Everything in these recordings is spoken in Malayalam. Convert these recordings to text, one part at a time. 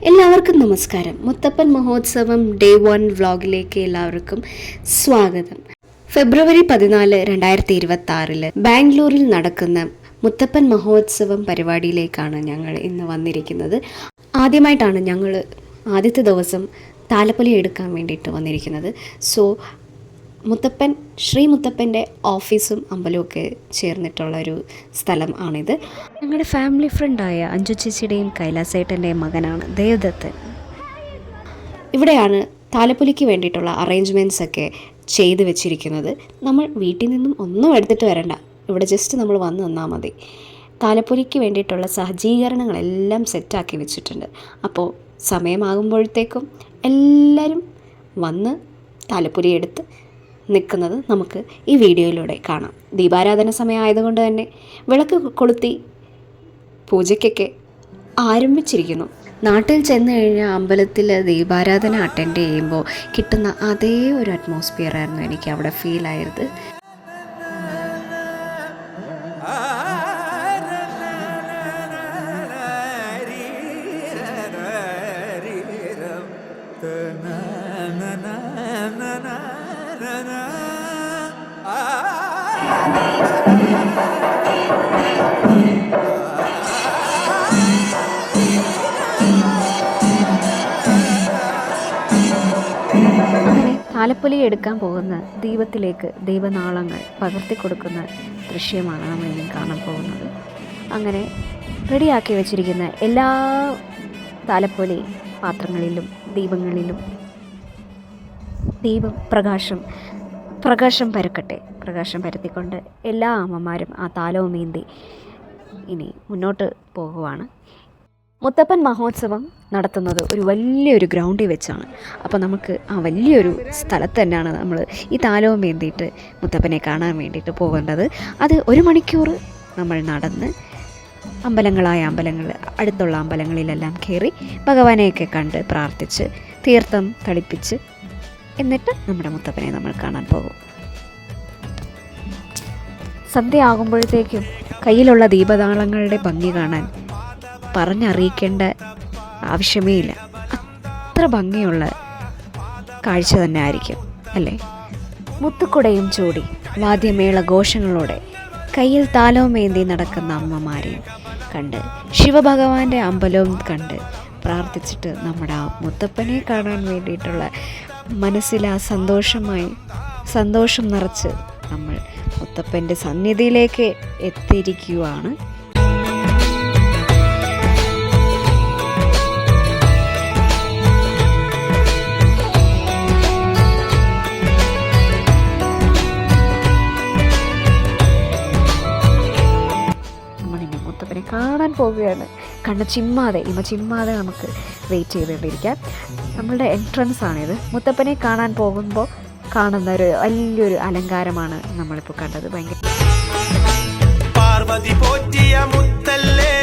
എല്ലാവർക്കും നമസ്കാരം. മുത്തപ്പൻ മഹോത്സവം ഡേ 1 വ്ലോഗിലേക്ക് എല്ലാവർക്കും സ്വാഗതം. ഫെബ്രുവരി 14, 2026 ബാംഗ്ലൂരിൽ നടക്കുന്ന മുത്തപ്പൻ മഹോത്സവം പരിപാടിയിലേക്കാണ് ഞങ്ങൾ ഇന്ന് വന്നിരിക്കുന്നത്. ആദ്യമായിട്ടാണ് ഞങ്ങൾ ആദ്യത്തെ ദിവസം താലപ്പൊലി എടുക്കാൻ വേണ്ടിയിട്ട് വന്നിരിക്കുന്നത്. സോ ശ്രീ മുത്തപ്പൻ്റെ ഓഫീസും അമ്പലമൊക്കെ ചേർന്നിട്ടുള്ളൊരു സ്ഥലം ആണിത്. ഞങ്ങളുടെ ഫാമിലി ഫ്രണ്ടായ അഞ്ജു ചേച്ചിയുടെയും കൈലാസേട്ടൻ്റെയും മകനാണ് ദേവദത്തൻ. ഇവിടെയാണ് താലപ്പൊലിക്ക് വേണ്ടിയിട്ടുള്ള അറേഞ്ച്മെൻറ്റ്സ് ഒക്കെ ചെയ്ത് വെച്ചിരിക്കുന്നത്. നമ്മൾ വീട്ടിൽ നിന്നും ഒന്നും എടുത്തിട്ട് വരണ്ട, ഇവിടെ ജസ്റ്റ് നമ്മൾ വന്ന് നിന്നാൽ മതി. താലപ്പൊലിക്ക് വേണ്ടിയിട്ടുള്ള സജ്ജീകരണങ്ങളെല്ലാം സെറ്റാക്കി വെച്ചിട്ടുണ്ട്. അപ്പോൾ സമയമാകുമ്പോഴത്തേക്കും എല്ലാവരും വന്ന് താലപ്പൊലി എടുത്ത് നിൽക്കുന്നത് നമുക്ക് ഈ വീഡിയോയിലൂടെ കാണാം. ദീപാരാധന സമയമായതുകൊണ്ട് തന്നെ വിളക്ക് കൊളുത്തി പൂജയ്ക്കൊക്കെ ആരംഭിച്ചിരിക്കുന്നു. നാട്ടിൽ ചെന്ന് കഴിഞ്ഞാൽ അമ്പലത്തിൽ ദീപാരാധന അറ്റൻഡ് ചെയ്യുമ്പോൾ കിട്ടുന്ന അതേ ഒരു അറ്റ്മോസ്ഫിയർ ആയിരുന്നു എനിക്ക് അവിടെ ഫീൽ ആയത്. അങ്ങനെ താലപ്പൊലി എടുക്കാൻ പോകുന്ന ദീപത്തിലേക്ക് ദീപനാളങ്ങൾ പകർത്തി കൊടുക്കുന്ന ദൃശ്യമാണ് നമ്മൾ ഇനി കാണാൻ പോകുന്നത്. അങ്ങനെ റെഡിയാക്കി വെച്ചിരിക്കുന്ന എല്ലാ താലപ്പൊലി പാത്രങ്ങളിലും ദീപങ്ങളിലും ദീപം പ്രകാശം പരത്തിക്കൊണ്ട് എല്ലാ അമ്മമാരും ആ താലവും നീന്തി ഇനി മുന്നോട്ട് പോകുവാണ്. മുത്തപ്പൻ മഹോത്സവം നടത്തുന്നത് ഒരു വലിയൊരു ഗ്രൗണ്ടിൽ വെച്ചാണ്. അപ്പോൾ നമുക്ക് ആ വലിയൊരു സ്ഥലത്ത് തന്നെയാണ് നമ്മൾ ഈ താലവും വേണ്ടിയിട്ട് മുത്തപ്പനെ കാണാൻ വേണ്ടിയിട്ട് പോകേണ്ടത്. അത് 1 മണിക്കൂർ നമ്മൾ നടന്ന് അമ്പലങ്ങൾ അടുത്തുള്ള അമ്പലങ്ങളിലെല്ലാം കയറി ഭഗവാനെയൊക്കെ കണ്ട് പ്രാർത്ഥിച്ച് തീർത്ഥം തളിപ്പിച്ച് എന്നിട്ട് നമ്മുടെ മുത്തപ്പനെ നമ്മൾ കാണാൻ പോകും. സന്ധ്യ ആകുമ്പോഴത്തേക്കും കയ്യിലുള്ള ദീപനാളങ്ങളുടെ ഭംഗി കാണാൻ പറഞ്ഞറിയിക്കേണ്ട ആവശ്യമേ ഇല്ല. അത്ര ഭംഗിയുള്ള കാഴ്ച തന്നെ ആയിരിക്കും അല്ലേ? മുത്തുക്കുടയും ചൂടി വാദ്യമേള ഘോഷങ്ങളോടെ കയ്യിൽ താലവും ഏന്തി നടക്കുന്ന അമ്മമാരെയും കണ്ട് ശിവഭഗവാന്റെ അമ്പലവും കണ്ട് പ്രാർത്ഥിച്ചിട്ട് നമ്മുടെ ആ മുത്തപ്പനെ കാണാൻ വേണ്ടിയിട്ടുള്ള മനസ്സിൽ ആ സന്തോഷം നിറച്ച് നമ്മൾ മുത്തപ്പൻ്റെ സന്നിധിയിലേക്ക് എത്തിയിരിക്കുകയാണ്. നമ്മളിന്ന് മുത്തപ്പനെ കാണാൻ പോവുകയാണ്. കണ്ണ് ചിമ്മാതെ നമുക്ക് വെയിറ്റ് ചെയ്തുകൊണ്ടിരിക്കാം. നമ്മളുടെ എൻട്രൻസ് ആണിത്. മുത്തപ്പനെ കാണാൻ പോകുമ്പോൾ കാണുന്ന ഒരു വലിയൊരു അലങ്കാരമാണ് നമ്മളിപ്പോൾ കണ്ടത്. ഭയങ്കര പാർവതി പോറ്റിയ മുത്തല്ലേ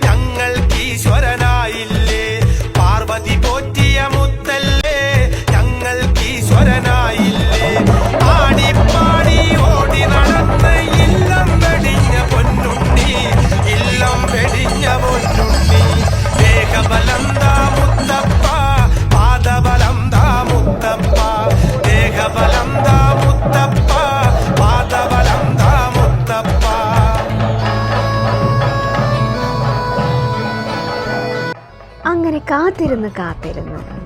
ഞങ്ങൾക്ക് ഈശ്വരനായില്ലേ, പാർവതി പോറ്റിയ മുത്തല്ലേ ഞങ്ങൾക്ക് ഈശ്വരനായില്ലേ, ആടിപ്പാടി ഓടി നടന്ന് ഇല്ലം വെടിഞ്ഞ പൊന്നുണ്ണി, ഇല്ലം വെടിഞ്ഞ പൊന്നുണ്ണി, ദേഹബലം ദാ മുത്തപ്പ, പാദബലം ദാ മുത്തപ്പ, ദേഹബലം ദാ മുത്തപ്പ, പാദബലം ദാ മുത്തപ്പ. അങ്ങനെ കാത്തിരുന്ന്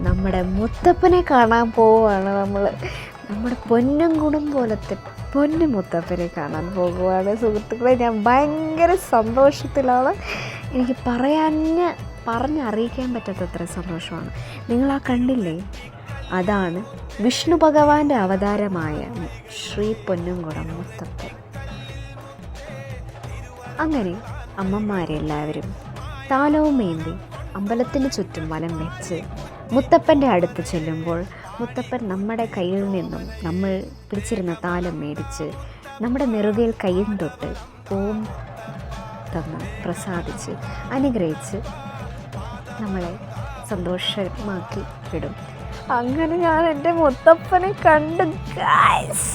നമ്മുടെ മുത്തപ്പനെ കാണാൻ പോവുകയാണ്. നമ്മുടെ പൊന്നും പോലത്തെ പൊന്നു മുത്തപ്പനെ കാണാൻ പോകുകയാണ്. സുഹൃത്തുക്കളെ, ഞാൻ ഭയങ്കര സന്തോഷത്തിലാണ്. എനിക്ക് പറഞ്ഞറിയിക്കാൻ പറ്റാത്തത്ര സന്തോഷമാണ്. നിങ്ങൾ ആ കണ്ടില്ലേ, അതാണ് വിഷ്ണു ഭഗവാന്റെ അവതാരമായ ശ്രീ പൊന്നുംകുടം മുത്തപ്പൻ. അങ്ങനെ അമ്മമാരെല്ലാവരും താലവും ഏന്തി അമ്പലത്തിന് ചുറ്റും വലം വെച്ച് മുത്തപ്പൻ്റെ അടുത്ത് ചെല്ലുമ്പോൾ മുത്തപ്പൻ നമ്മുടെ കയ്യിൽ നിന്നും നമ്മൾ പിടിച്ചിരുന്ന താലം മേടിച്ച് നമ്മുടെ നെറുകയിൽ കയ്യിൽ തൊട്ട് ഓം തന്ന് പ്രസാദിച്ച് അനുഗ്രഹിച്ച് നമ്മളെ സന്തോഷമാക്കി വിടും. അങ്ങനെ ഞാൻ എൻ്റെ മുത്തപ്പനെ കണ്ടു ഗൈസ്.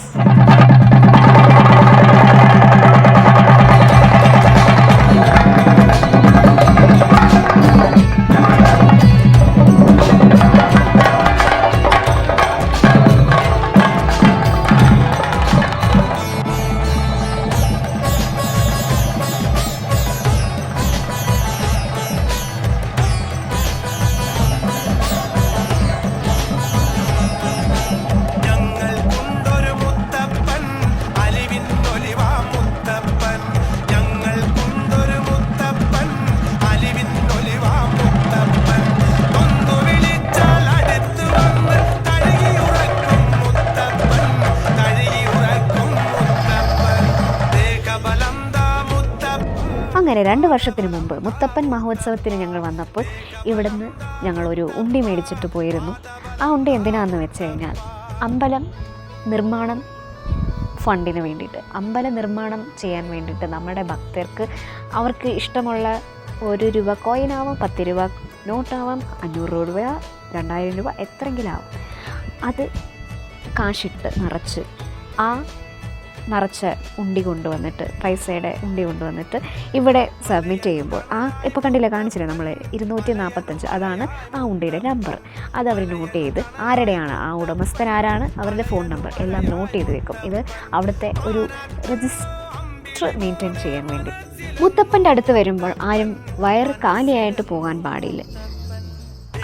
അങ്ങനെ 2 വർഷത്തിന് മുമ്പ് മുത്തപ്പൻ മഹോത്സവത്തിന് ഞങ്ങൾ വന്നപ്പോൾ ഇവിടുന്ന് ഞങ്ങളൊരു ഉണ്ടി മേടിച്ചിട്ട് പോയിരുന്നു. ആ ഉണ്ടി എന്തിനാണെന്ന് വെച്ച് കഴിഞ്ഞാൽ അമ്പലം നിർമ്മാണം ഫണ്ടിന് വേണ്ടിയിട്ട്, അമ്പല നിർമ്മാണം ചെയ്യാൻ വേണ്ടിയിട്ട് നമ്മുടെ ഭക്തർക്ക് അവർക്ക് ഇഷ്ടമുള്ള 1 രൂപ കോയിനാവാം, 10 രൂപ നോട്ടാവാം, 500 രൂപ, 2000 രൂപ, എത്രയെങ്കിലും ആവും, അത് കാശിട്ട് നിറച്ച് ആ നിറച്ച ഉണ്ടി കൊണ്ടുവന്നിട്ട്, പൈസയുടെ ഉണ്ടി കൊണ്ടുവന്നിട്ട് ഇവിടെ സബ്മിറ്റ് ചെയ്യുമ്പോൾ ഇപ്പോൾ കണ്ടില്ല, കാണിച്ചില്ല നമ്മൾ 245, അതാണ് ആ ഉണ്ടിയുടെ നമ്പർ. അത് അവർ നോട്ട് ചെയ്ത് ആരുടെയാണ് ആ ഉടമസ്ഥൻ ആരാണ്, അവരുടെ ഫോൺ നമ്പർ എല്ലാം നോട്ട് ചെയ്ത് വെക്കും. ഇത് അവിടുത്തെ ഒരു രജിസ്റ്റർ മെയിൻറ്റെയിൻ ചെയ്യാൻ വേണ്ടി. മുത്തപ്പൻ്റെ അടുത്ത് വരുമ്പോൾ ആരും വയറ് കാലിയായിട്ട് പോകാൻ പാടില്ല.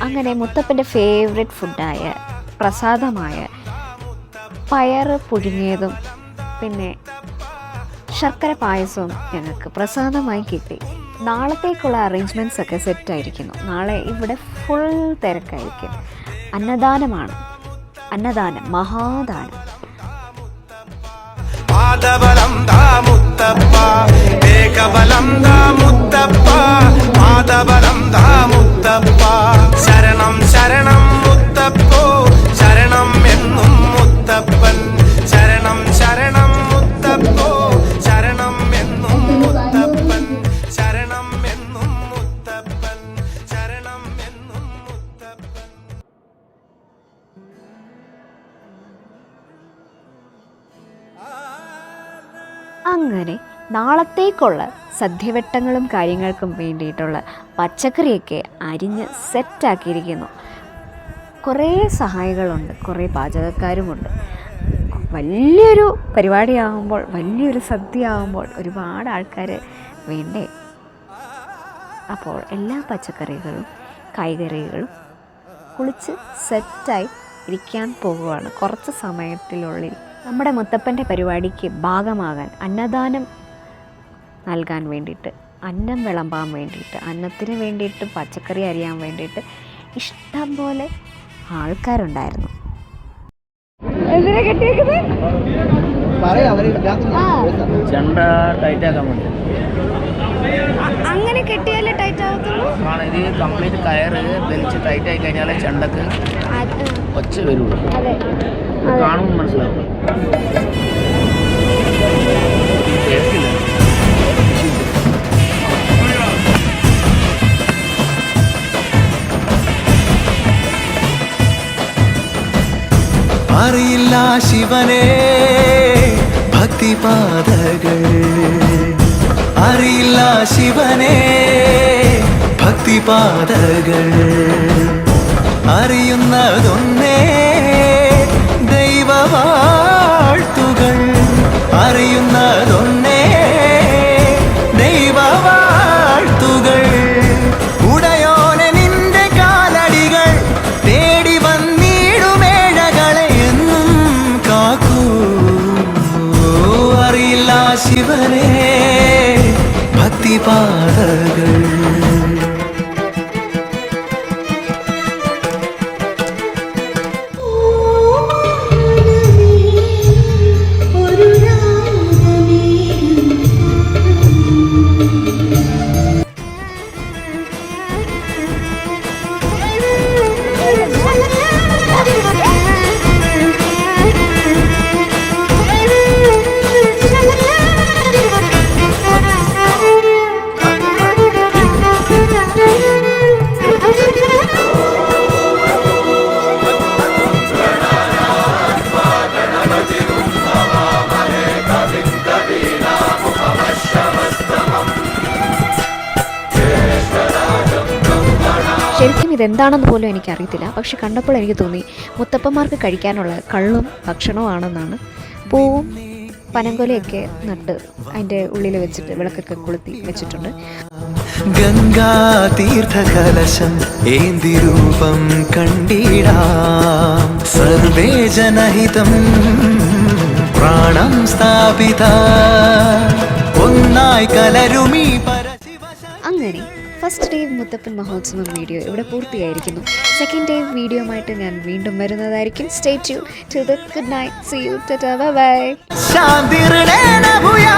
അങ്ങനെ മുത്തപ്പൻ്റെ ഫേവറേറ്റ് ഫുഡായ പ്രസാദമായ പയറ് പുഴുങ്ങിയതും പിന്നെ ശർക്കര പായസവും ഞങ്ങൾക്ക് പ്രസാദമായി കിട്ടി. നാളത്തേക്കുള്ള അറേഞ്ച്മെൻറ്റ്സ് ഒക്കെ സെറ്റായിരിക്കുന്നു. നാളെ ഇവിടെ ഫുൾ തിരക്കായിരിക്കും. അന്നദാനമാണ്, അന്നദാനം, മഹാദാനം. പാദബലം ദാ മുത്തപ്പ, ഏകബലം ദാ മുത്തപ്പ, പാദബലം ദാ മുത്തപ്പ, ശരണം ശരണം മുത്തപ്പോ, ശരണം എന്നും മുത്തപ്പൻ, ശരണം ശരണം മുത്തപ്പോ, ശരണം എന്നും മുത്തപ്പൻ, ശരണം എന്നും മുത്തപ്പൻ, ശരണം എന്നും മുത്തപ്പൻ. അങ്ങനെ നാളത്തേക്കുള്ള സദ്യവട്ടങ്ങളും കാര്യങ്ങൾക്കും വേണ്ടിയിട്ടുള്ള പച്ചക്കറിയൊക്കെ അരിഞ്ഞ് സെറ്റാക്കിയിരിക്കുന്നു. കുറേ സഹായികളുണ്ട്, കുറേ പാചകക്കാരുമുണ്ട്. വലിയൊരു പരിപാടിയാകുമ്പോൾ, വലിയൊരു സദ്യ ആകുമ്പോൾ ഒരുപാട് ആൾക്കാർ വേണ്ടേ. അപ്പോൾ എല്ലാ പച്ചക്കറികളും കായ്കറികളും കുളിച്ച് സെറ്റായി ഇരിക്കാൻ പോകുകയാണ്. കുറച്ച് സമയത്തിനുള്ളിൽ നമ്മുടെ മുത്തപ്പൻ്റെ പരിപാടിക്ക് ഭാഗമാകാൻ, അന്നദാനം നൽകാൻ വേണ്ടിയിട്ട്, അന്നം വിളമ്പാൻ വേണ്ടിയിട്ട്, അന്നത്തിന് വേണ്ടിയിട്ട് പച്ചക്കറി അരിയാൻ വേണ്ടിയിട്ട് ഇഷ്ടം പോലെ ആൾക്കാരുണ്ടായിരുന്നു. ചെണ്ട ടൈറ്റ് ആക്കാൻ വേണ്ടി. അങ്ങനെ കെട്ടിയാലേ ടൈറ്റ് ആകത്തുള്ളൂ. ഇത് കംപ്ലീറ്റ് കയറ് വലിച്ച് ടൈറ്റ് ആയി കഴിഞ്ഞാലേ ചെണ്ടക്ക് ഒച്ച വരുള്ളൂ. കാണുമ്പോൾ മനസ്സിലാവും. അറിയില്ല ശിവനെ ഭക്തിപാതകൾ, അറിയില്ല ശിവനെ ഭക്തിപാതകൾ, അറിയുന്നതൊന്നേ ദൈവവാഴ്ത്തുകൾ, അറിയുന്നതൊന്നേ ദൈവവാഴ്ത്തുകൾ. ഉടയോനെ നിന്റെ കാലടികൾ തേടി വന്നിടുമേഴകളെ എന്നും കാക്കൂ. അറിയില്ല ശിവനെ ഭക്തിപാതകൾ. ശരിക്കും ഇതെന്താണെന്ന് പോലും എനിക്കറിയത്തില്ല. പക്ഷെ കണ്ടപ്പോൾ എനിക്ക് തോന്നി മുത്തപ്പന്മാർക്ക് കഴിക്കാനുള്ള കള്ളും ഭക്ഷണമാണെന്നാണ്. പൂവും പനങ്കൊലയൊക്കെ നട്ട് അതിൻ്റെ ഉള്ളിൽ വെച്ചിട്ട് വിളക്കൊക്കെ കൊളുത്തി വെച്ചിട്ടുണ്ട്. ഗംഗാ തീർത്ഥകലശം ഏന്തി രൂപം കണ്ടിടാം, സർവേ ജനഹിതം പ്രാണം സ്ഥാപിത, ഒന്നായി കലരുമീ പരശിവ. അങ്ങനെ ഫസ്റ്റ് ഡേ മുത്തപ്പൻ മഹോത്സവം വീഡിയോ ഇവിടെ പൂർത്തിയായിരിക്കുന്നു. സെക്കൻഡ് ഡേ വീഡിയോയുമായിട്ട് ഞാൻ വീണ്ടും വരുന്നതായിരിക്കും. Stay tune. Till then good night. See you. Tata bye bye. ശാന്തിർണേന ഭൂയാ.